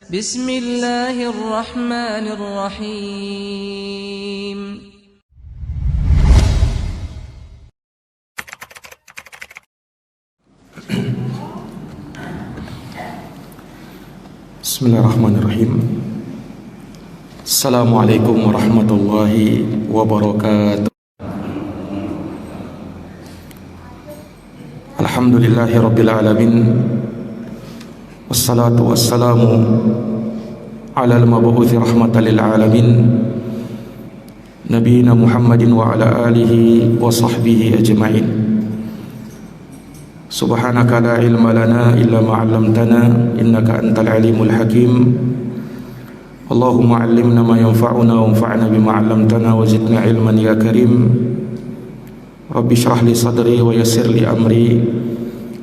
Bismillahirrahmanirrahim. Bismillahirrahmanirrahim. Assalamualaikum warahmatullahi wabarakatuh. Alhamdulillahi rabbil alamin. Wassalatu wassalamu ala al-mabu'uthi rahmatan lil alamin, nabiyina Muhammadin wa ala alihi wa sahbihi ajma'in. Subhanaka la ilma lana illa ma 'allamtana innaka antal alimul hakim. Allahumma 'allimna ma yanfa'una wanfa'na bima 'allamtana wa zidna ilman ya karim. Rabbi shrah li sadri wa yassir li amri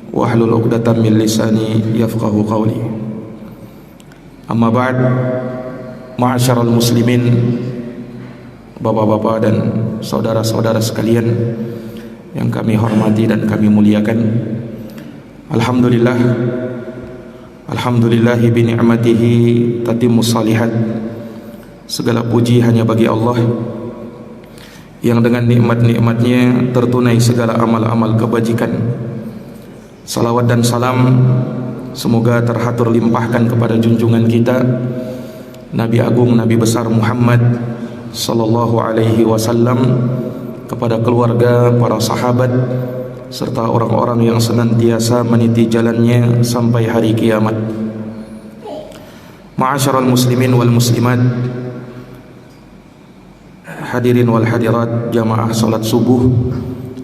wahlul 'uqdatam min lisani yafqahu qawli. Amma ba'd, ma'asyaral muslimin, bapak-bapak dan saudara-saudara sekalian yang kami hormati dan kami muliakan. Alhamdulillahi bi ni'matihi tatimmus shalihat. Segala puji hanya bagi Allah yang dengan nikmat-nikmatnya tertunai segala amal-amal kebajikan. Salawat dan salam semoga terhatur limpahkan kepada junjungan kita Nabi Agung, Nabi besar Muhammad sallallahu alaihi wasallam, kepada keluarga, para sahabat, serta orang-orang yang senantiasa meniti jalannya sampai hari kiamat. Ma'asyaral muslimin wal muslimat, hadirin wal hadirat, jamaah salat subuh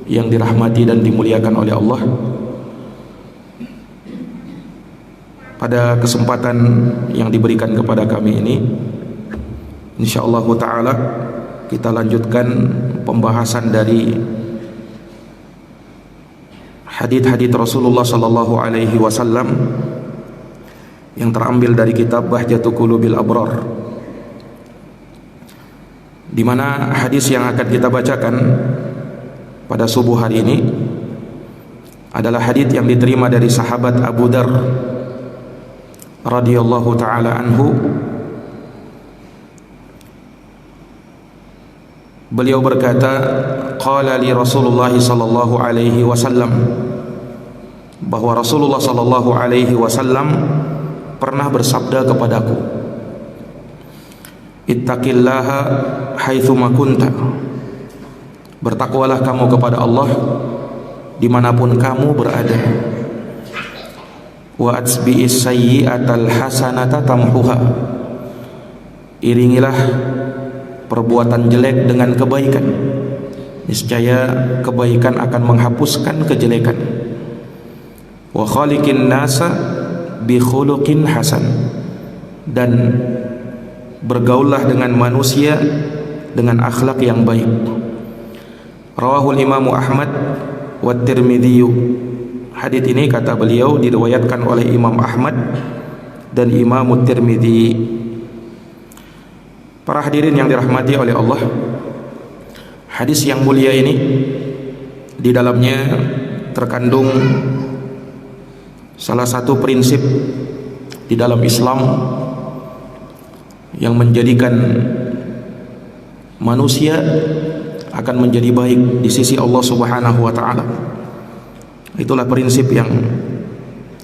yang dirahmati dan dimuliakan oleh Allah. Pada kesempatan yang diberikan kepada kami ini, insyaallah ta'ala kita lanjutkan pembahasan dari hadits-hadits Rasulullah sallallahu alaihi wasallam yang terambil dari kitab Bahjatul Qulubil Abrar, di mana hadis yang akan kita bacakan pada subuh hari ini adalah hadits yang diterima dari sahabat Abu Dar radhiyallahu taala anhu. Beliau berkata, qala li Rasulullah sallallahu alaihi wasallam, bahwa Rasulullah sallallahu alaihi wasallam pernah bersabda kepadaku, ittaqillaha haitsu ma kunta, bertakwalah kamu kepada Allah dimanapun kamu berada. Wa atsbi'is sayyi'atal hasanata tamhuha, iringilah perbuatan jelek dengan kebaikan, niscaya kebaikan akan menghapuskan kejelekan. Wa khaliqin nasa bi khuluqin hasan, dan bergaullah dengan manusia dengan akhlak yang baik. Rawahul Imam Ahmad wa Tirmidzi. Hadits ini, kata beliau, diriwayatkan oleh Imam Ahmad dan Imam Tirmidzi. Para hadirin yang dirahmati oleh Allah, hadis yang mulia ini di dalamnya terkandung salah satu prinsip di dalam Islam yang menjadikan manusia akan menjadi baik di sisi Allah Subhanahu wa taala. Itulah prinsip yang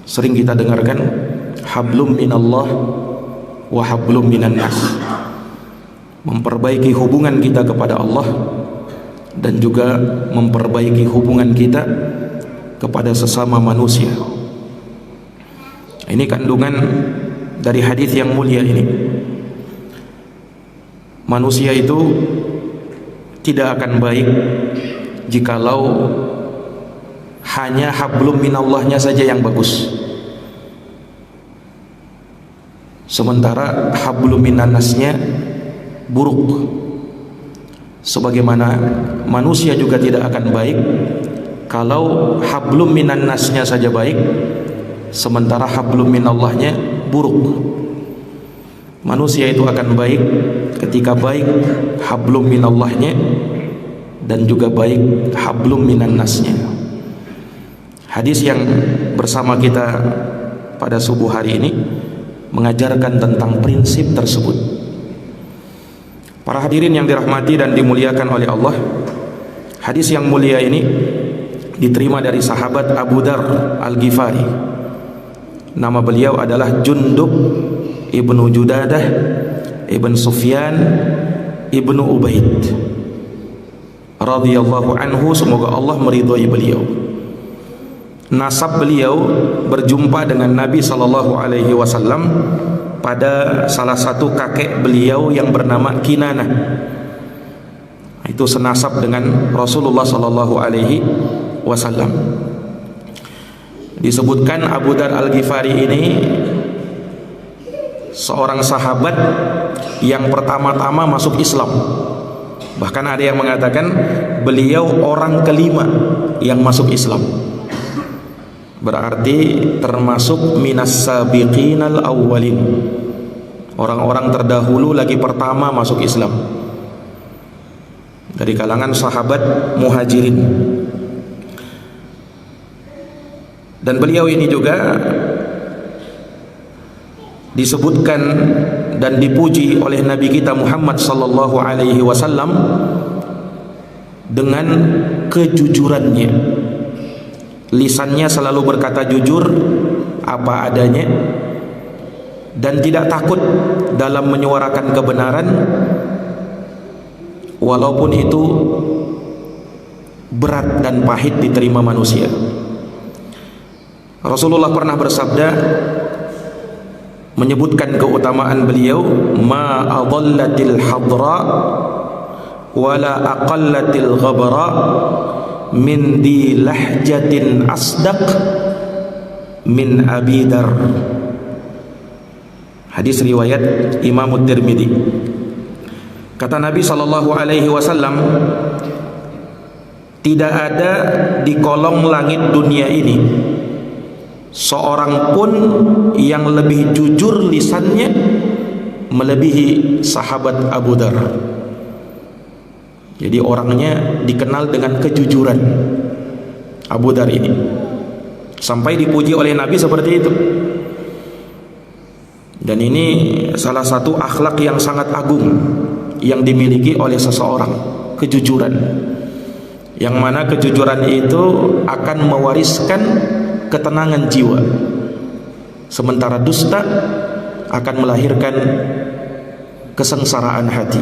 sering kita dengarkan, hablum minallah wa hablum minan nas. Memperbaiki hubungan kita kepada Allah dan juga memperbaiki hubungan kita kepada sesama manusia. Ini kandungan dari hadis yang mulia ini. Manusia itu tidak akan baik jikalau hanya hablum minallahnya saja yang bagus, sementara hablum minannasnya buruk. Sebagaimana manusia juga tidak akan baik kalau hablum minannasnya saja baik, sementara hablum minallahnya buruk. Manusia itu akan baik ketika baik hablum minallahnya dan juga baik hablum minannasnya. Hadis yang bersama kita pada subuh hari ini mengajarkan tentang prinsip tersebut. Para hadirin yang dirahmati dan dimuliakan oleh Allah, hadis yang mulia ini diterima dari sahabat Abu Dar Al-Ghifari. Nama beliau adalah Jundub ibnu Judadah ibn Sufyan ibnu Ubaid radhiyallahu anhu, semoga Allah meridhai beliau. Nasab beliau berjumpa dengan Nabi sallallahu alaihi wasallam pada salah satu kakek beliau yang bernama Kinanah. Itu senasab dengan Rasulullah sallallahu alaihi wasallam. Disebutkan Abu Dar Al-Ghifari ini seorang sahabat yang pertama-tama masuk Islam. Bahkan ada yang mengatakan beliau orang kelima yang masuk Islam. Berarti termasuk minas sabiqinal awwalin, orang-orang terdahulu lagi pertama masuk Islam dari kalangan sahabat muhajirin. Dan beliau ini juga disebutkan dan dipuji oleh Nabi kita Muhammad sallallahu alaihi wasallam dengan kejujurannya. Lisannya selalu berkata jujur apa adanya dan tidak takut dalam menyuarakan kebenaran walaupun itu berat dan pahit diterima manusia. Rasulullah pernah bersabda menyebutkan keutamaan beliau, ma adhallatil hadra wala aqallatil ghabra min di lahjatin asdaq min Abi Dar. Hadis riwayat Imam Tirmidzi. Kata Nabi sallallahu alaihi wasallam, tidak ada di kolong langit dunia ini seorang pun yang lebih jujur lisannya melebihi sahabat Abu Dar. Jadi orangnya dikenal dengan kejujuran Abu Dar ini, sampai dipuji oleh Nabi seperti itu. Dan ini salah satu akhlak yang sangat agung yang dimiliki oleh seseorang, kejujuran. Yang mana kejujuran itu akan mewariskan ketenangan jiwa, sementara dusta akan melahirkan kesengsaraan hati.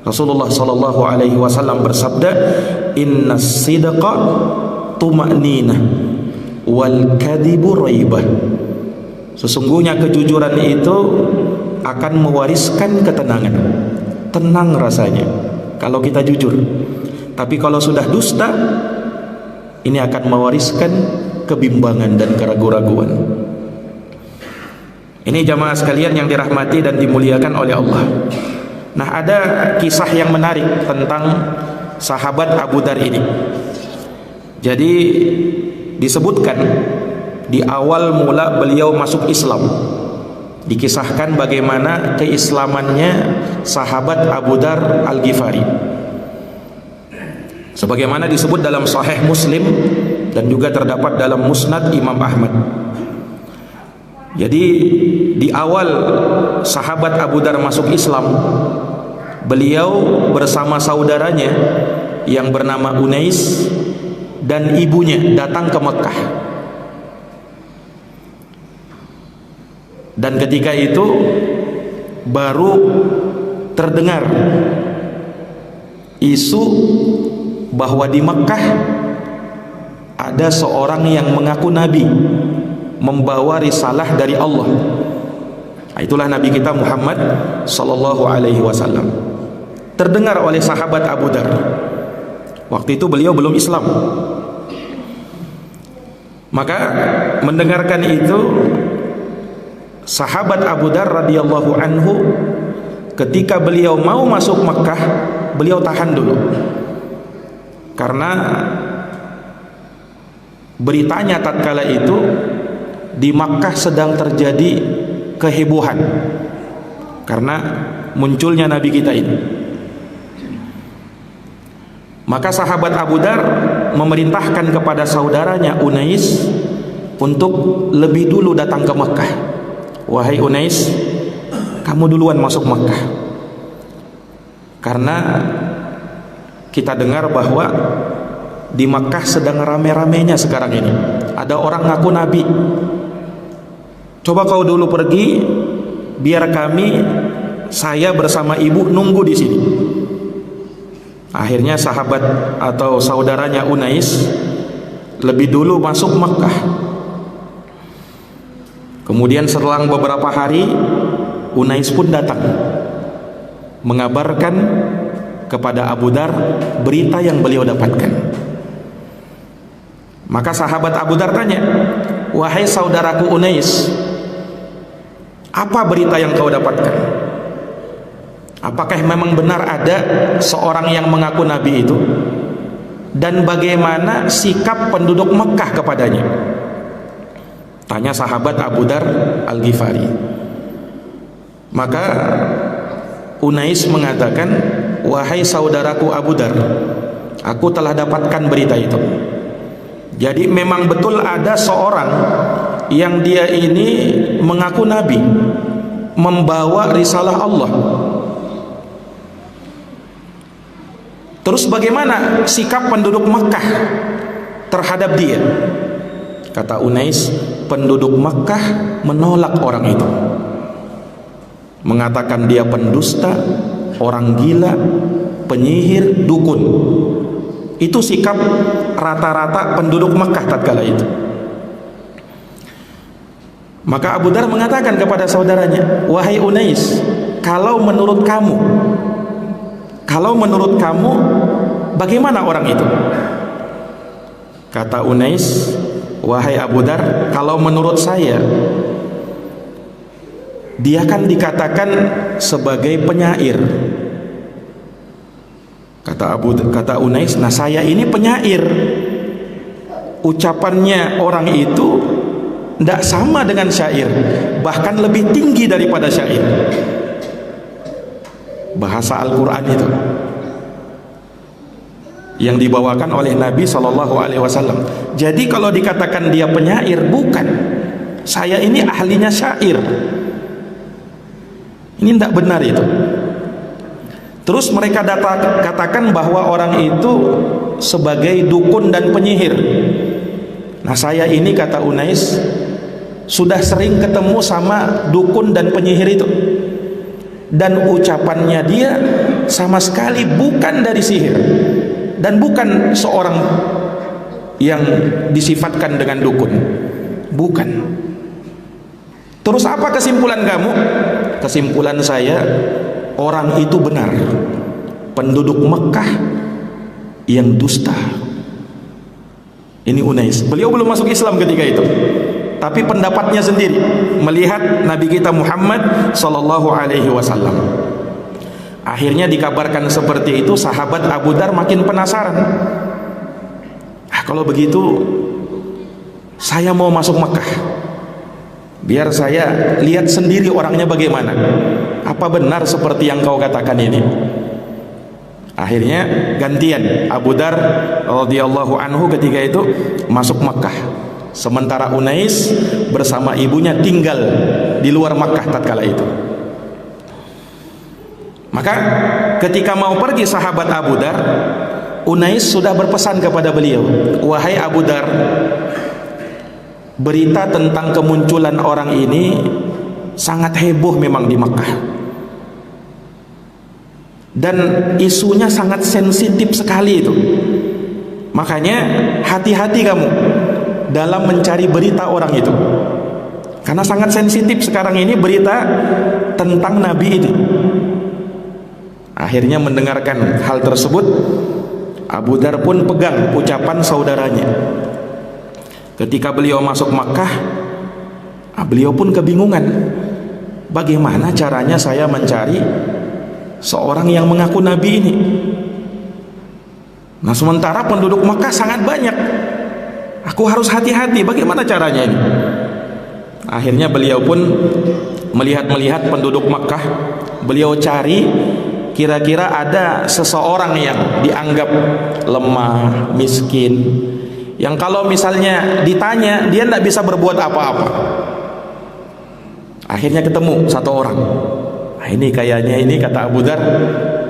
Rasulullah sallallahu alaihi wasallam bersabda, innas sidqa tuma'ninah wal kadhibu raibah. Sesungguhnya kejujuran itu akan mewariskan ketenangan, tenang rasanya kalau kita jujur. Tapi kalau sudah dusta, ini akan mewariskan kebimbangan dan keraguan-raguan. Ini jamaah sekalian yang dirahmati dan dimuliakan oleh Allah. Nah, ada kisah yang menarik tentang sahabat Abu Dar ini. Jadi disebutkan di awal mula beliau masuk Islam, dikisahkan bagaimana keislamannya sahabat Abu Dar Al-Ghifari, sebagaimana disebut dalam Sahih Muslim dan juga terdapat dalam Musnad Imam Ahmad. Jadi di awal sahabat Abu Dar masuk Islam, beliau bersama saudaranya yang bernama Unais dan ibunya datang ke Mekah. Dan ketika itu baru terdengar isu bahwa di Mekah ada seorang yang mengaku nabi, membawa risalah dari Allah. Itulah Nabi kita Muhammad sallallahu alaihi wasallam. Terdengar oleh sahabat Abu Dar. Waktu itu beliau belum Islam. Maka mendengarkan itu, sahabat Abu Dar radhiyallahu anhu, ketika beliau mau masuk Mekah, beliau tahan dulu. Karena beritanya tatkala itu di Makkah sedang terjadi kehebohan karena munculnya Nabi kita ini. Maka sahabat Abu Dar memerintahkan kepada saudaranya Unais untuk lebih dulu datang ke Makkah wahai Unais, kamu duluan masuk Makkah. Karena kita dengar bahwa di Makkah sedang rame-ramenya sekarang ini. Ada orang ngaku nabi. Coba kau dulu pergi, biar saya bersama ibu nunggu di sini. Akhirnya sahabat atau saudaranya Unais lebih dulu masuk Makkah. Kemudian selang beberapa hari Unais pun datang mengabarkan kepada Abu Dar berita yang beliau dapatkan. Maka sahabat Abu Dar tanya, wahai saudaraku Unais, apa berita yang kau dapatkan? Apakah memang benar ada seorang yang mengaku nabi itu? Dan bagaimana sikap penduduk Mekah kepadanya? Tanya sahabat Abu Dar Al-Ghifari. Maka Unais mengatakan, wahai saudaraku Abu Dar, aku telah dapatkan berita itu. Jadi memang betul ada seorang yang dia ini mengaku nabi, membawa risalah Allah. Terus bagaimana sikap penduduk Makkah terhadap dia? Kata Unais, penduduk Makkah menolak orang itu, mengatakan dia pendusta, orang gila, penyihir, dukun. Itu sikap rata-rata penduduk Makkah tatkala itu. Maka Abu Dar mengatakan kepada saudaranya, wahai Unais, kalau menurut kamu bagaimana orang itu? Kata Unais, wahai Abu Dar, kalau menurut saya dia kan dikatakan sebagai penyair. Kata Unais, nah saya ini penyair. Ucapannya orang itu tidak sama dengan syair, bahkan lebih tinggi daripada syair. Bahasa Al-Quran itu yang dibawakan oleh Nabi SAW. Jadi kalau dikatakan dia penyair, bukan. Saya ini ahlinya syair. Ini tidak benar itu. Terus mereka katakan bahwa orang itu sebagai dukun dan penyihir. Nah saya ini, kata Unais, sudah sering ketemu sama dukun dan penyihir itu, dan ucapannya dia sama sekali bukan dari sihir, dan bukan seorang yang disifatkan dengan dukun. Bukan. Terus apa kesimpulan kamu? Kesimpulan saya, orang itu benar, penduduk Mekah yang dusta. Ini Unais, beliau belum masuk Islam ketika itu, tapi pendapatnya sendiri melihat Nabi kita Muhammad sallallahu alaihi wasallam. Akhirnya dikabarkan seperti itu, sahabat Abu Dar makin penasaran. Kalau begitu saya mau masuk Mekah, biar saya lihat sendiri orangnya bagaimana. Apa benar seperti yang kau katakan ini? Akhirnya gantian, Abu Dar radhiyallahu anhu ketika itu masuk Makkah, sementara Unais bersama ibunya tinggal di luar Makkah tatkala itu. Maka ketika mau pergi sahabat Abu Dar, Unais sudah berpesan kepada beliau, wahai Abu Dar, berita tentang kemunculan orang ini sangat heboh memang di Makkah, dan isunya sangat sensitif sekali itu. Makanya hati-hati kamu dalam mencari berita orang itu, karena sangat sensitif sekarang ini berita tentang Nabi itu. Akhirnya mendengarkan hal tersebut, Abu Dar pun pegang ucapan saudaranya. Ketika beliau masuk Makkah, beliau pun kebingungan, bagaimana caranya saya mencari seorang yang mengaku nabi ini. Nah sementara penduduk Makkah sangat banyak, aku harus hati-hati, bagaimana caranya ini? Akhirnya beliau pun melihat penduduk Makkah, beliau cari kira-kira ada seseorang yang dianggap lemah, miskin, yang kalau misalnya ditanya dia tidak bisa berbuat apa-apa. Akhirnya ketemu satu orang. Nah, ini kayaknya ini, kata Abu Dar,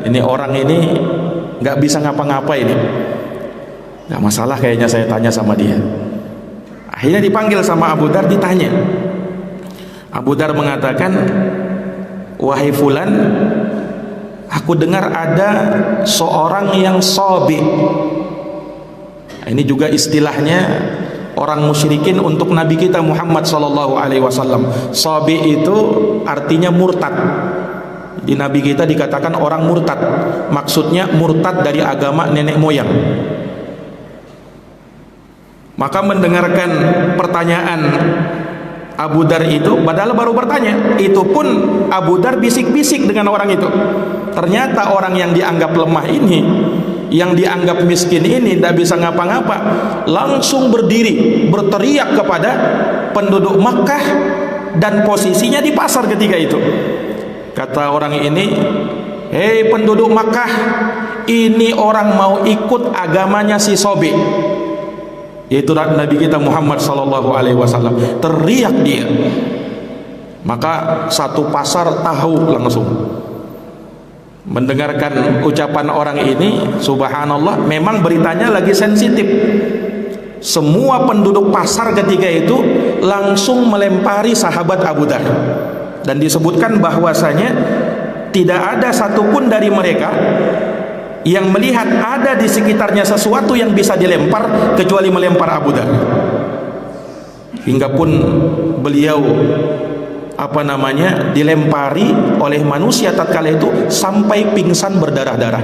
ini orang ini nggak bisa ngapa-ngapa ini. Nggak masalah kayaknya saya tanya sama dia. Akhirnya dipanggil sama Abu Dar, ditanya. Abu Dar mengatakan, wahai fulan, aku dengar ada seorang yang sobi. Nah, ini juga istilahnya orang musyrikin untuk Nabi kita Muhammad sallallahu alaihi wasallam. Sobi itu artinya murtad. Di Nabi kita dikatakan orang murtad. Maksudnya murtad dari agama nenek moyang. Maka mendengarkan pertanyaan Abu Dar itu, padahal baru bertanya, itu pun Abu Dar bisik-bisik dengan orang itu. Ternyata orang yang dianggap lemah ini, yang dianggap miskin ini, tidak bisa ngapa-ngapa, langsung berdiri berteriak kepada penduduk Makkah, dan posisinya di pasar ketika itu. Kata orang ini, hei penduduk Makkah, ini orang mau ikut agamanya si Sobi, yaitu Nabi kita Muhammad sallallahu alaihi wasallam. Teriak dia, maka satu pasar tahu langsung. Mendengarkan ucapan orang ini, subhanallah, memang beritanya lagi sensitif. Semua penduduk pasar ketika itu langsung melempari sahabat Abu Dar, dan disebutkan bahwasanya tidak ada satupun dari mereka yang melihat ada di sekitarnya sesuatu yang bisa dilempar kecuali melempar Abu Dar. Hingga pun beliau dilempari oleh manusia tatkala itu sampai pingsan berdarah-darah.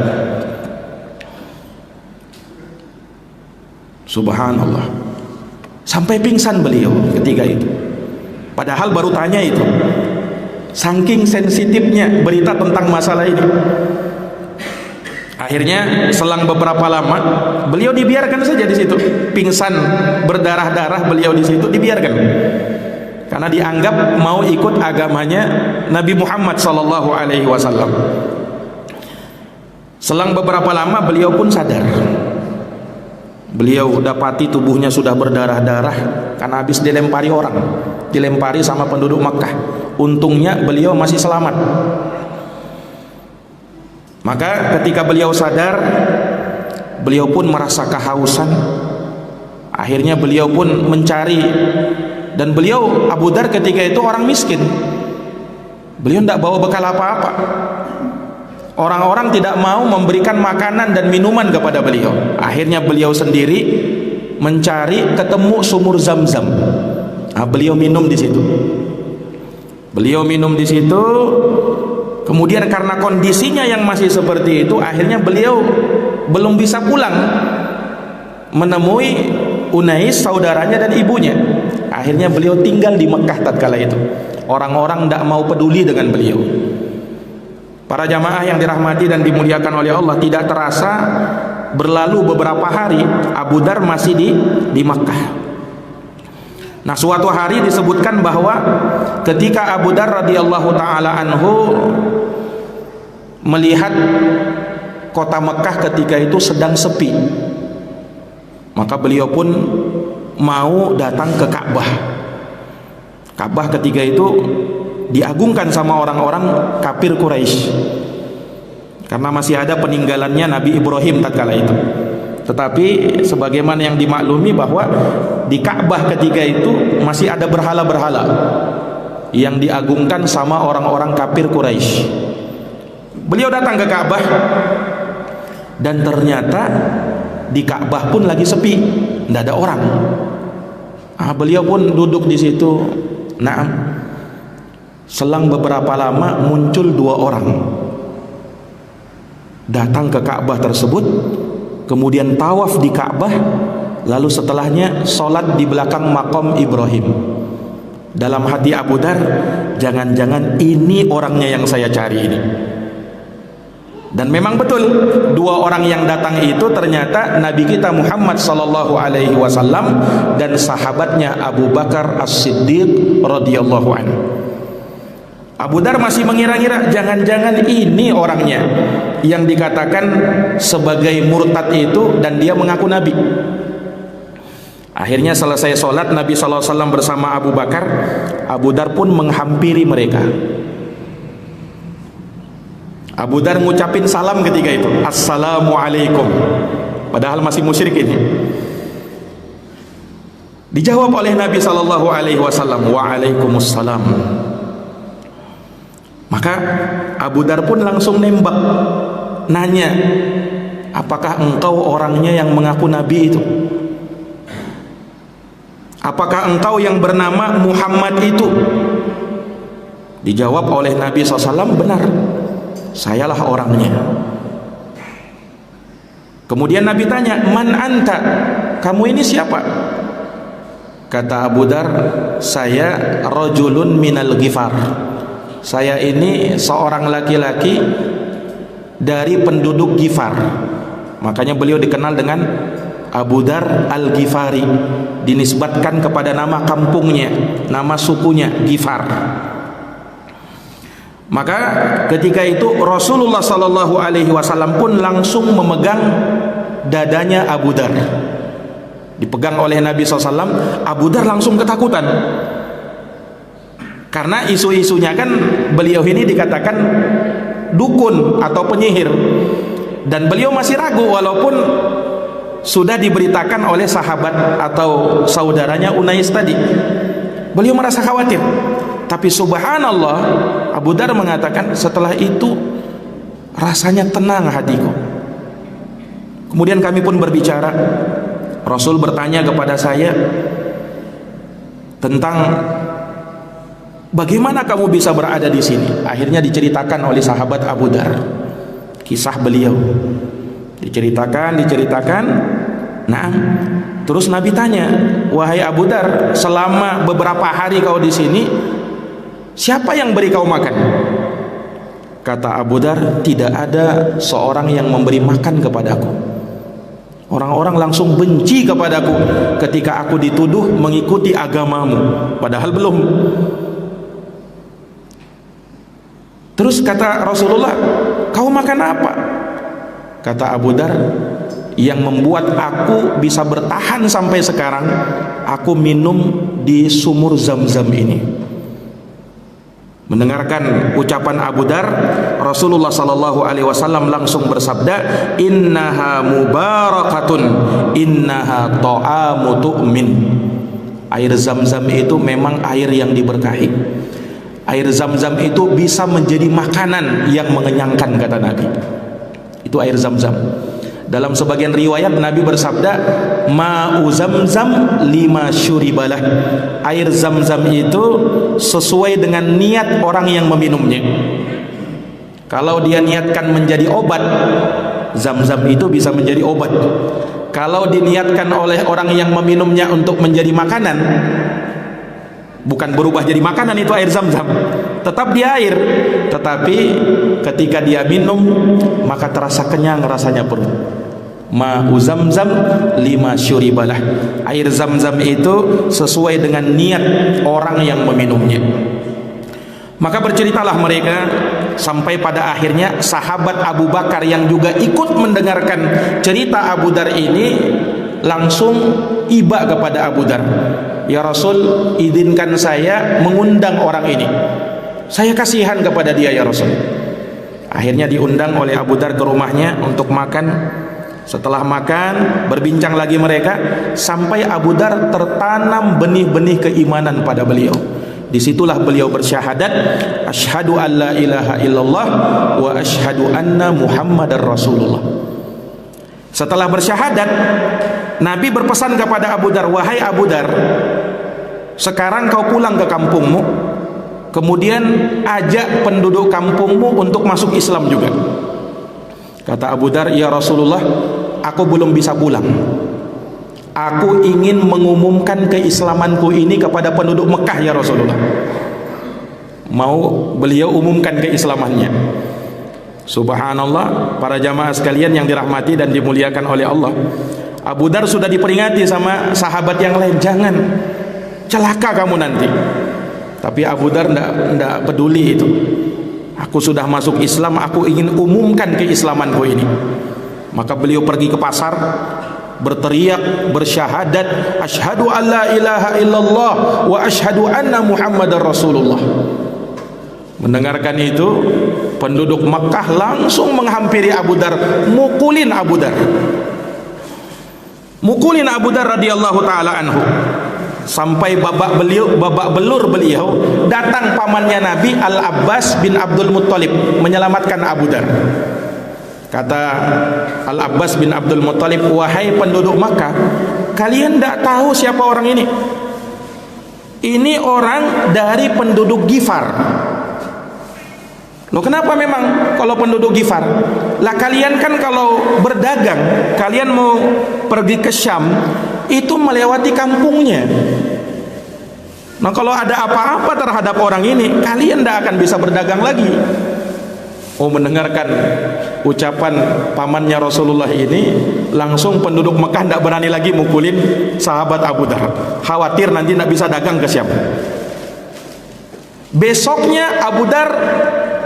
Subhanallah, sampai pingsan beliau ketika itu. Padahal baru tanya itu. Saking sensitifnya berita tentang masalah ini. Akhirnya selang beberapa lama beliau dibiarkan saja di situ, pingsan berdarah-darah, beliau di situ dibiarkan karena dianggap mau ikut agamanya Nabi Muhammad sallallahu alaihi wasallam. Selang beberapa lama beliau pun sadar. Beliau dapati tubuhnya sudah berdarah-darah karena habis dilempari orang, dilempari sama penduduk Makkah. Untungnya beliau masih selamat. Maka ketika beliau sadar, beliau pun merasa kehausan. Akhirnya beliau pun mencari, dan beliau Abu Dar ketika itu orang miskin. Beliau tidak bawa bekal apa-apa. Orang-orang tidak mau memberikan makanan dan minuman kepada beliau. Akhirnya beliau sendiri mencari, ketemu sumur Zam-Zam. Nah, beliau minum di situ. Beliau minum di situ. Kemudian karena kondisinya yang masih seperti itu, akhirnya beliau belum bisa pulang menemui Unais, saudaranya dan ibunya. Akhirnya beliau tinggal di Mekah tatkala itu. Orang-orang tidak mau peduli dengan beliau. Para jamaah yang dirahmati dan dimuliakan oleh Allah, tidak terasa berlalu beberapa hari Abu Dar masih di Mekah. Nah, suatu hari disebutkan bahwa ketika Abu Dar radhiyallahu taala anhu melihat kota Mekah ketika itu sedang sepi, maka beliau pun mau datang ke Ka'bah. Ka'bah ketika itu diagungkan sama orang-orang kafir Quraisy karena masih ada peninggalannya Nabi Ibrahim tatkala itu. Tetapi sebagaimana yang dimaklumi bahwa di Ka'bah ketika itu masih ada berhala-berhala yang diagungkan sama orang-orang kafir Quraisy. Beliau datang ke Ka'bah, dan ternyata di Ka'bah pun lagi sepi, tidak ada orang. Beliau pun duduk di situ. Nah, selang beberapa lama muncul dua orang datang ke Ka'bah tersebut, kemudian tawaf di Ka'bah, lalu setelahnya sholat di belakang makam Ibrahim. Dalam hati Abu Dar, jangan-jangan ini orangnya yang saya cari ini. Dan memang betul, dua orang yang datang itu ternyata Nabi kita Muhammad sallallahu alaihi wasallam dan sahabatnya Abu Bakar As-Siddiq radhiyallahu anhu. Abu Dar masih mengira-ngira jangan-jangan ini orangnya yang dikatakan sebagai murtad itu, dan dia mengaku nabi. Akhirnya selesai sholat, Nabi SAW bersama Abu Bakar. Abu Dar pun menghampiri mereka. Abu Dar ngucapin salam ketika itu, Assalamualaikum, padahal masih musyrik ini. Dijawab oleh Nabi SAW, Waalaikumsalam. Maka Abu Dar pun langsung nembak, nanya, apakah engkau orangnya yang mengaku Nabi itu? Apakah engkau yang bernama Muhammad itu? Dijawab oleh Nabi SAW, benar, sayalah orangnya. Kemudian Nabi tanya, man anta, kamu ini siapa? Kata Abu Dar, saya rajulun minal Ghifar, saya ini seorang laki-laki dari penduduk Ghifar. Makanya beliau dikenal dengan Abu Dar Al-Ghifari, dinisbatkan kepada nama kampungnya, nama sukunya Ghifar. Maka ketika itu Rasulullah SAW pun langsung memegang dadanya Abu Dar. Dipegang oleh Nabi SAW, Abu Dar langsung ketakutan. Karena isu-isunya kan beliau ini dikatakan dukun atau penyihir. Dan beliau masih ragu walaupun sudah diberitakan oleh sahabat atau saudaranya Unais tadi. Beliau merasa khawatir. Tapi subhanallah, Abu Dar mengatakan, setelah itu rasanya tenang hatiku. Kemudian kami pun berbicara. Rasul bertanya kepada saya tentang bagaimana kamu bisa berada di sini. Akhirnya diceritakan oleh sahabat Abu Dar kisah beliau. Diceritakan. Nah, terus Nabi tanya, wahai Abu Dar, selama beberapa hari kau di sini, siapa yang beri kau makan? Kata Abu Dar, tidak ada seorang yang memberi makan kepadaku. Orang-orang langsung benci kepadaku ketika aku dituduh mengikuti agamamu, padahal belum. Terus kata Rasulullah, kau makan apa? Kata Abu Dar, yang membuat aku bisa bertahan sampai sekarang, aku minum di sumur Zam-Zam ini. Mendengarkan ucapan Abu Dar, Rasulullah SAW langsung bersabda, innaha mubarakatun, innaha ta'amu tu'min. Air Zam-Zam itu memang air yang diberkahi. Air Zam-Zam itu bisa menjadi makanan yang mengenyangkan, kata Nabi. Itu air Zam-Zam. Dalam sebagian riwayat Nabi bersabda, ma'u Zam-Zam lima syuribalah. Air Zam-Zam itu sesuai dengan niat orang yang meminumnya. Kalau dia niatkan menjadi obat, Zam-Zam itu bisa menjadi obat. Kalau diniatkan oleh orang yang meminumnya untuk menjadi makanan, bukan berubah jadi makanan, itu air Zam-Zam, tetap dia air. Tetapi ketika dia minum, maka terasa kenyang rasanya perut. Ma'u Zam-Zam lima syuribalah. Air Zam-Zam itu sesuai dengan niat orang yang meminumnya. Maka berceritalah mereka sampai pada akhirnya sahabat Abu Bakar yang juga ikut mendengarkan cerita Abu Dar ini langsung iba kepada Abu Dar, ya Rasul, izinkan saya mengundang orang ini, saya kasihan kepada dia ya Rasul. Akhirnya diundang oleh Abu Dar ke rumahnya untuk makan. Setelah makan, berbincang lagi mereka, sampai Abu Dar tertanam benih-benih keimanan pada beliau. Disitulah beliau bersyahadat, asyhadu an la ilaha illallah wa asyhadu anna Muhammadar Rasulullah. Setelah bersyahadat, Nabi berpesan kepada Abu Dar, wahai Abu Dar, sekarang kau pulang ke kampungmu, kemudian ajak penduduk kampungmu untuk masuk Islam juga. Kata Abu Dar, ya Rasulullah, aku belum bisa pulang. Aku ingin mengumumkan keislamanku ini kepada penduduk Mekah ya Rasulullah. Mau beliau umumkan keislamannya. Subhanallah, para jamaah sekalian yang dirahmati dan dimuliakan oleh Allah. Abu Dar sudah diperingati sama sahabat yang lain, jangan, celaka kamu nanti. Tapi Abu Dar tidak peduli itu. Aku sudah masuk Islam, aku ingin umumkan keislamanku ini. Maka beliau pergi ke pasar, berteriak, bersyahadat, asyhadu an la ilaha illallah wa asyhadu anna Muhammadar Rasulullah. Mendengarkan itu, penduduk Makkah langsung menghampiri Abu Dar, mukulin Abu Dar. Mukulin Abu Dar radhiyallahu taala anhu. Sampai babak belur beliau, datang pamannya Nabi Al-Abbas bin Abdul Muttalib menyelamatkan Abu Dar. Kata Al-Abbas bin Abdul Muttalib, wahai penduduk Makkah, kalian tidak tahu siapa orang ini? Ini orang dari penduduk Ghifar. Loh, kenapa memang kalau penduduk Ghifar? Lah kalian kan kalau berdagang, kalian mau pergi ke Syam, itu melewati kampungnya. Nah, kalau ada apa-apa terhadap orang ini, kalian tidak akan bisa berdagang lagi. Oh, mendengarkan ucapan pamannya Rasulullah ini, langsung penduduk Mekah tidak berani lagi mukulin sahabat Abu Dar. Khawatir nanti tidak bisa dagang ke Syam. Besoknya Abu Dar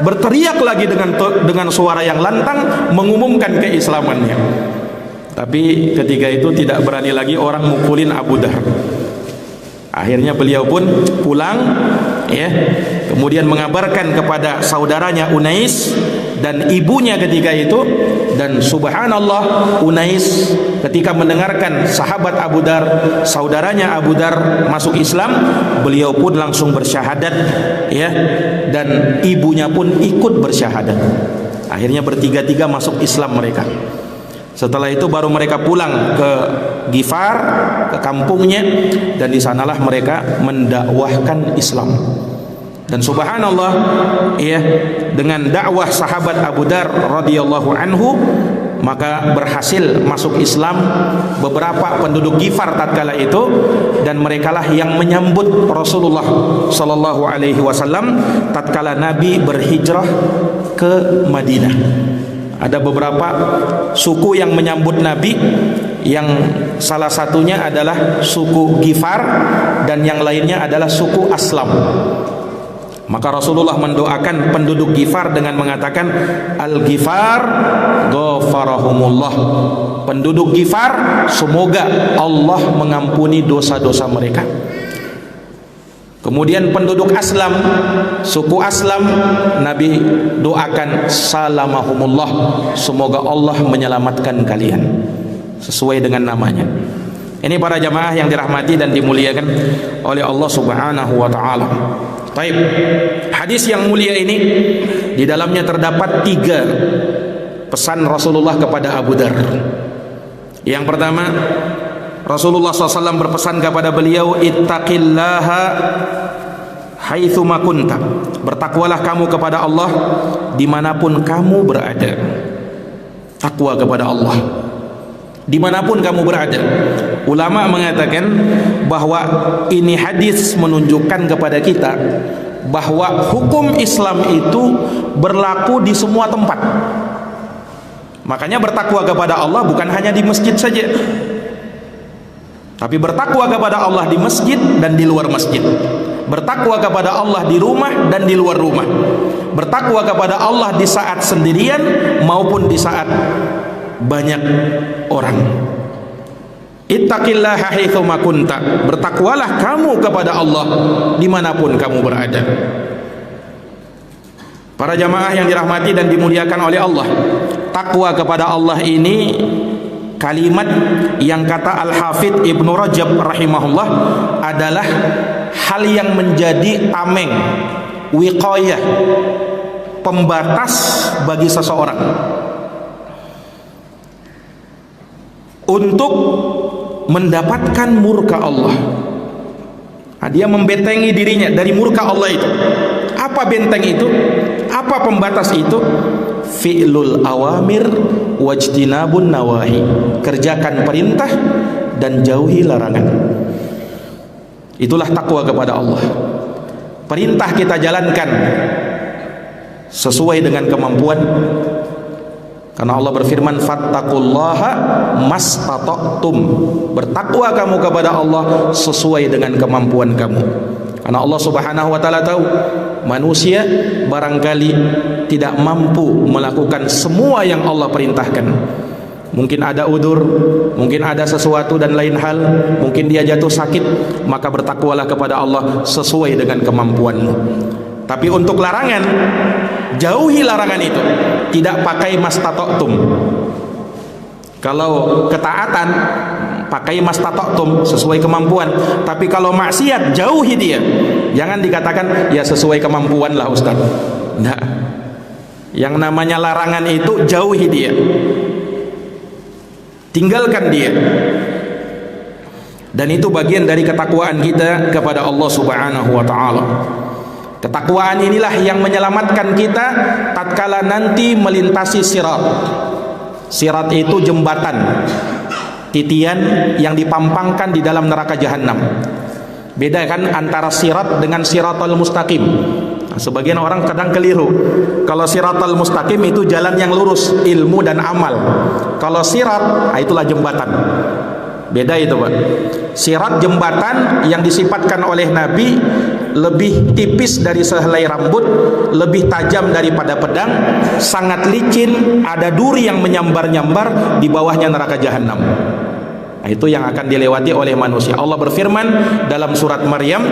berteriak lagi dengan suara yang lantang mengumumkan keislamannya. Tapi ketika itu tidak berani lagi orang mukulin Abu Dar. Akhirnya beliau pun pulang, ya. Kemudian mengabarkan kepada saudaranya Unais dan ibunya ketika itu, dan subhanallah, Unais ketika mendengarkan sahabat Abu Dar, saudaranya Abu Dar masuk Islam, beliau pun langsung bersyahadat, ya, dan ibunya pun ikut bersyahadat. Akhirnya bertiga-tiga masuk Islam mereka. Setelah itu baru mereka pulang ke Ghifar, ke kampungnya, dan di sanalah mereka mendakwahkan Islam. Dan subhanallah, ya, dengan dakwah sahabat Abu Dar radhiyallahu anhu, maka berhasil masuk Islam beberapa penduduk Ghifar tatkala itu, dan merekalah yang menyambut Rasulullah sallallahu alaihi wasallam tatkala Nabi berhijrah ke Madinah. Ada beberapa suku yang menyambut Nabi, yang salah satunya adalah suku Ghifar dan yang lainnya adalah suku Aslam. Maka Rasulullah mendoakan penduduk Ghifar dengan mengatakan, Al-Ghifar ghafarahumullah. Penduduk Ghifar, semoga Allah mengampuni dosa-dosa mereka. Kemudian penduduk Aslam, suku Aslam, Nabi doakan salamahumullah, semoga Allah menyelamatkan kalian, sesuai dengan namanya. Ini para jamaah yang dirahmati dan dimuliakan oleh Allah Subhanahu wa taala. Baik, hadis yang mulia ini di dalamnya terdapat 3 pesan Rasulullah kepada Abu Dar. Yang pertama, Rasulullah SAW berpesan kepada beliau, ittaqillaha haitsuma kunta. Bertakwalah kamu kepada Allah dimanapun kamu berada. Takwa kepada Allah dimanapun kamu berada. Ulama mengatakan bahwa ini hadis menunjukkan kepada kita bahwa hukum Islam itu berlaku di semua tempat. Makanya bertakwa kepada Allah bukan hanya di masjid saja, tapi bertakwa kepada Allah di masjid dan di luar masjid. Bertakwa kepada Allah di rumah dan di luar rumah. Bertakwa kepada Allah di saat sendirian maupun di saat banyak orang. Ittaqillaha haitsuma kunta. Bertakwalah kamu kepada Allah dimanapun kamu berada. Para jamaah yang dirahmati dan dimuliakan oleh Allah, takwa kepada Allah ini kalimat yang kata Al-Hafidh Ibnu Rajab rahimahullah adalah hal yang menjadi tameng, wiqayah, pembatas bagi seseorang untuk mendapatkan murka Allah. Nah, dia membentengi dirinya dari murka Allah itu. Apa benteng itu? Apa pembatas itu? Fi'lul awamir wajtinabun nawahi. Kerjakan perintah dan jauhi larangan. Itulah takwa kepada Allah. Perintah kita jalankan sesuai dengan kemampuan, karena Allah berfirman, fattaqullaha mastata'tum. Bertakwa kamu kepada Allah sesuai dengan kemampuan kamu. Karena Allah Subhanahu wa taala tahu manusia barangkali tidak mampu melakukan semua yang Allah perintahkan. mungkin ada udur, mungkin ada sesuatu dan lain hal, mungkin dia jatuh sakit, maka bertakwalah kepada Allah sesuai dengan kemampuanmu. Tapi untuk larangan, jauhi larangan itu, tidak pakai mastata'tum. Kalau ketaatan pakai mastata'tum, sesuai kemampuan. Tapi kalau maksiat, jauhi dia. Jangan dikatakan ya sesuai kemampuan lah Ustaz. Enggak. Yang namanya larangan itu jauhi dia, tinggalkan dia. Dan itu bagian dari ketakwaan kita kepada Allah Subhanahu wa ta'ala. Ketakwaan inilah yang menyelamatkan kita tatkala nanti melintasi sirat. Sirat itu jembatan, titian yang dipampangkan di dalam neraka jahanam. Beda kan antara sirat dengan siratal mustaqim. Nah, sebagian orang kadang keliru. Kalau siratal mustaqim itu jalan yang lurus, ilmu dan amal. Kalau sirat, itulah jembatan. Beda itu Pak. Sirat jembatan yang disifatkan oleh Nabi lebih tipis dari sehelai rambut, lebih tajam daripada pedang, sangat licin, ada duri yang menyambar-nyambar, di bawahnya neraka jahanam. Nah, itu yang akan dilewati oleh manusia. Allah berfirman dalam surat Maryam,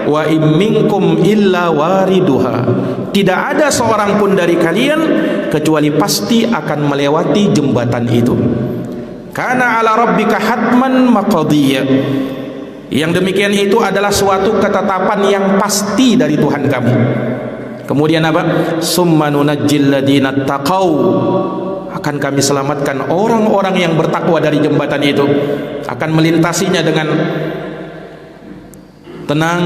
wa im minkum illa wariduha. Tidak ada seorang pun dari kalian kecuali pasti akan melewati jembatan itu. Kana ala rabbika hatman maqdiyya. Yang demikian itu adalah suatu ketetapan yang pasti dari Tuhan kamu. Kemudian apa? Summa nunajjil ladina taqau. Akan kami selamatkan orang-orang yang bertakwa dari jembatan itu, akan melintasinya dengan tenang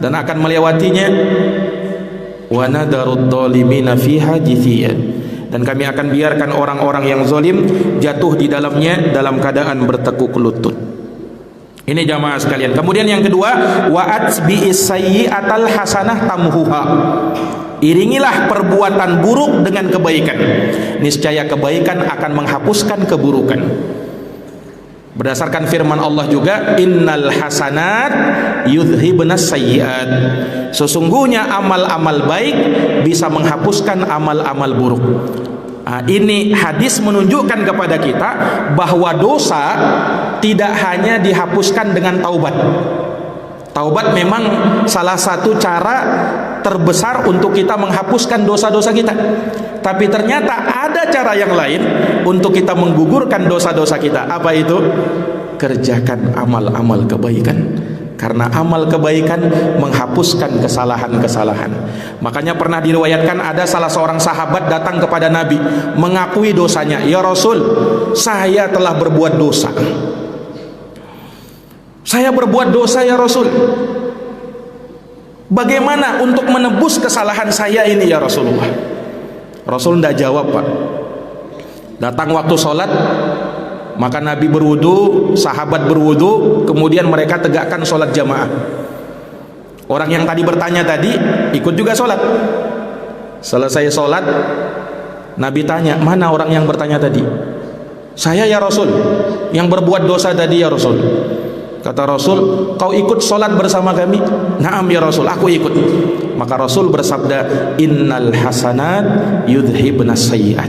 dan akan melewatinya. Wa nadarud dhalimina fiha jithiya. Dan kami akan biarkan orang-orang yang zalim jatuh di dalamnya dalam keadaan bertekuk lutut. Ini jamaah sekalian. Kemudian yang kedua, wa atbi'is sayyi'atal hasanah tamhuha. Iringilah perbuatan buruk dengan kebaikan, niscaya kebaikan akan menghapuskan keburukan. Berdasarkan firman Allah juga, innal hasanat yudhibnas sayyiat. Sesungguhnya amal-amal baik bisa menghapuskan amal-amal buruk. Nah, ini hadis menunjukkan kepada kita bahwa dosa tidak hanya dihapuskan dengan taubat. Taubat memang salah satu cara terbesar untuk kita menghapuskan dosa-dosa kita. Tapi ternyata ada cara yang lain untuk kita menggugurkan dosa-dosa kita. Apa itu? Kerjakan amal-amal kebaikan. Karena amal kebaikan menghapuskan kesalahan-kesalahan. Makanya pernah diriwayatkan ada salah seorang sahabat datang kepada Nabi mengakui dosanya. Ya Rasul, saya telah berbuat dosa. Saya berbuat dosa ya Rasul. Bagaimana untuk menebus kesalahan saya ini ya Rasulullah? Rasul tidak jawab Pak. Datang waktu sholat, maka Nabi berwudu, sahabat berwudu, kemudian mereka tegakkan sholat jamaah. Orang yang tadi bertanya tadi ikut juga sholat. Selesai sholat, Nabi tanya, mana orang yang bertanya tadi? Saya ya Rasul, yang berbuat dosa tadi ya Rasul. Kata Rasul, kau ikut sholat bersama kami? Naam ya Rasul, aku ikut. Maka Rasul bersabda, innal hasanat yudhibnas sayyiat.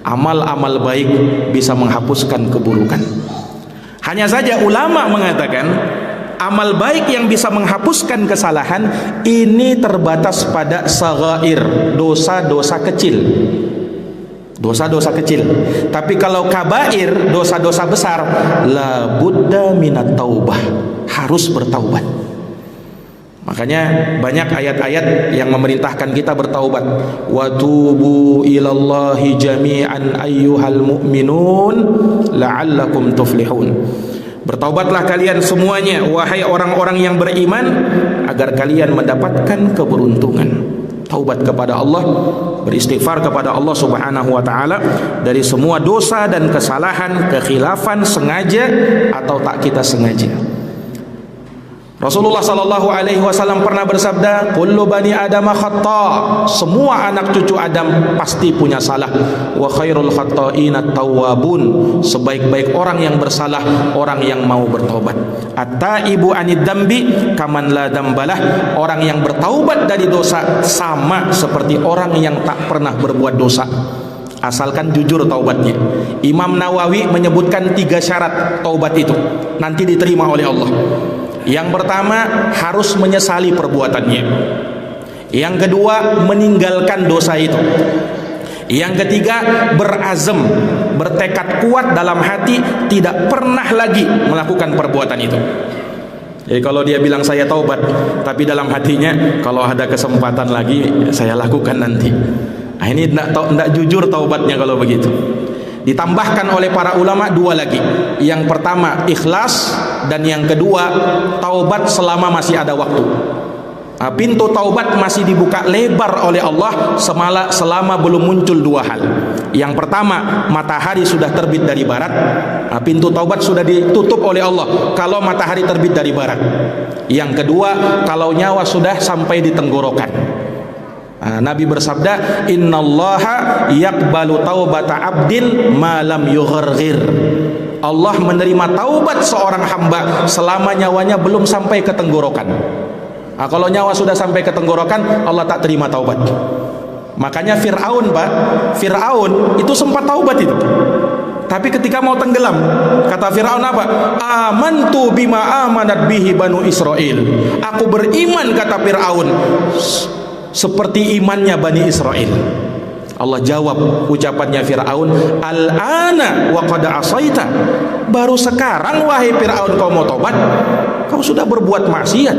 Amal-amal baik bisa menghapuskan keburukan. Hanya saja ulama mengatakan amal baik yang bisa menghapuskan kesalahan ini terbatas pada saghair, dosa-dosa kecil. Dosa-dosa kecil. Tapi kalau kabair, dosa-dosa besar, la budda minat taubah, harus bertaubat. Makanya banyak ayat-ayat yang memerintahkan kita bertaubat. Wa tubu ilallahi jami'an ayyuhal mu'minun la'allakum tuflihun. Bertaubatlah kalian semuanya wahai orang-orang yang beriman agar kalian mendapatkan keberuntungan. Taubat kepada Allah, beristighfar kepada Allah Subhanahu wa taala dari semua dosa dan kesalahan, kekhilafan sengaja atau tak kita sengaja. Rasulullah sallallahu alaihi wasallam pernah bersabda, kullu bani Adam khata'. Semua anak cucu Adam pasti punya salah. Wa khairul khata'ina tawwabun. Sebaik-baik orang yang bersalah orang yang mau bertobat. At-taibu anid dambi kaman la dambalah. Orang yang bertaubat dari dosa sama seperti orang yang tak pernah berbuat dosa. asalkan jujur taubatnya. Imam Nawawi menyebutkan 3 syarat taubat itu nanti diterima oleh Allah. Yang pertama, harus menyesali perbuatannya. Yang kedua, meninggalkan dosa itu. Yang ketiga, berazam, bertekad kuat dalam hati tidak pernah lagi melakukan perbuatan itu. Jadi kalau dia bilang saya taubat, tapi dalam hatinya kalau ada kesempatan lagi saya lakukan nanti. Nah, ini tidak jujur taubatnya kalau begitu. Ditambahkan oleh para ulama 2 lagi. Yang pertama ikhlas, dan yang kedua taubat selama masih ada waktu. Nah, pintu taubat masih dibuka lebar oleh Allah selama belum muncul 2 hal. Yang pertama, matahari sudah terbit dari barat. Nah, pintu taubat sudah ditutup oleh Allah kalau matahari terbit dari barat. Yang kedua, kalau nyawa sudah sampai di tenggorokan. Nah, Nabi bersabda, innallaha yaqbalu taubata abdin ma lam yugharghir. Allah menerima taubat seorang hamba selama nyawanya belum sampai ke tenggorokan. Nah, kalau nyawa sudah sampai ke tenggorokan, Allah tak terima taubat. Makanya Fir'aun, Pak, Fir'aun itu sempat taubat itu. Tapi ketika mau tenggelam, kata Fir'aun apa? Amantu bima amanat bihi banu Israel. Aku beriman, kata Fir'aun, seperti imannya Bani Israel. Allah jawab ucapannya Fir'aun, al-ana wa qad asaita. Baru sekarang wahai Fir'aun kau mau tobat? Kau sudah berbuat maksiat,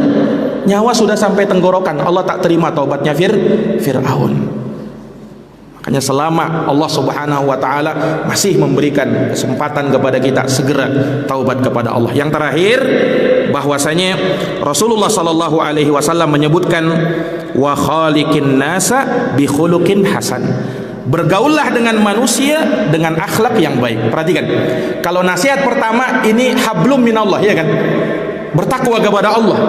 nyawa sudah sampai tenggorokan. Allah tak terima taubatnya Fir'aun. Makanya selama Allah Subhanahu wa taala masih memberikan kesempatan kepada kita, segera taubat kepada Allah. Yang terakhir, bahwasanya Rasulullah sallallahu alaihi wasallam menyebutkan wa khaliqin nasa bi khuluqin hasan. Bergaullah dengan manusia dengan akhlak yang baik. Perhatikan, kalau nasihat pertama ini hablum minallah, ya kan? Bertakwa kepada Allah.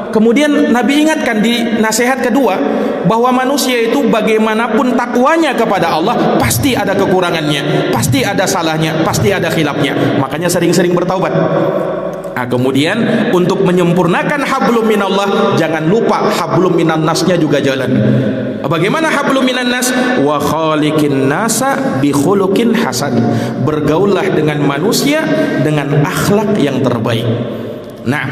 Kemudian Nabi ingatkan di nasihat kedua bahwa manusia itu bagaimanapun takwanya kepada Allah pasti ada kekurangannya, pasti ada salahnya, pasti ada khilafnya. Makanya sering-sering bertaubat. Nah, kemudian untuk menyempurnakan hablum minallah, jangan lupa hablum minan nasnya juga jalan. Bagaimana hablum minan nas? Wa khaliqin nasa bi khuluqin hasan. Bergaullah dengan manusia dengan akhlak yang terbaik. Nah,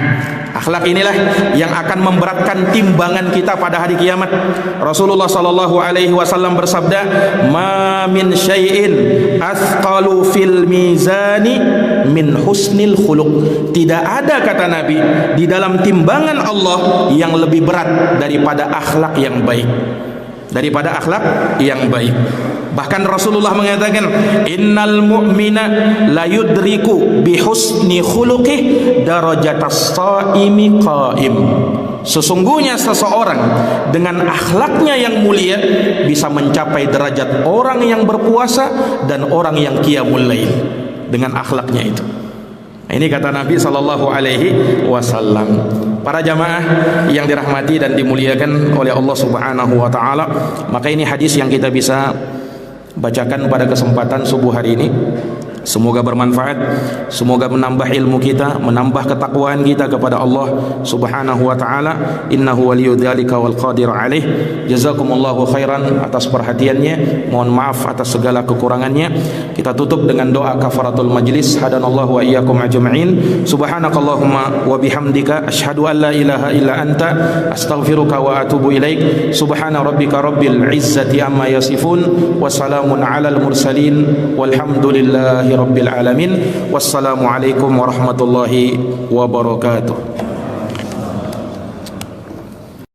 akhlak inilah yang akan memberatkan timbangan kita pada hari kiamat. Rasulullah sallallahu alaihi wasallam bersabda, "Ma min syai'in athqalu fil mizani min husnil khuluq." Tidak ada, kata Nabi, di dalam timbangan Allah yang lebih berat daripada akhlak yang baik. Daripada akhlak yang baik. Bahkan Rasulullah mengatakan, innal mu'mina la yudriku bi husni khuluqih darajatas shaimi qaim. Sesungguhnya seseorang dengan akhlaknya yang mulia bisa mencapai derajat orang yang berpuasa dan orang yang qiyamul lail dengan akhlaknya itu. Ini kata Nabi sallallahu alaihi wasallam. Para jamaah yang dirahmati dan dimuliakan oleh Allah Subhanahu wa taala, maka ini hadis yang kita bisa bacakan pada kesempatan subuh hari ini. Semoga bermanfaat, semoga menambah ilmu kita, menambah ketakwaan kita kepada Allah Subhanahu wa taala. Innahu waliyyu dzalika wal qadir alaih. Jazakumullahu khairan atas perhatiannya. Mohon maaf atas segala kekurangannya. Kita tutup dengan doa kafaratul majlis. Hadanallahu wa iyyakum ajma'in. Subhanakallahumma wa bihamdika asyhadu an la ilaha illa anta astaghfiruka wa atubu ilaik. Subhana rabbika rabbil izzati amma yasifun wa salamun alal mursalin walhamdulillahi rabbil alamin. Wassalamualaikum warahmatullahi wabarakatuh.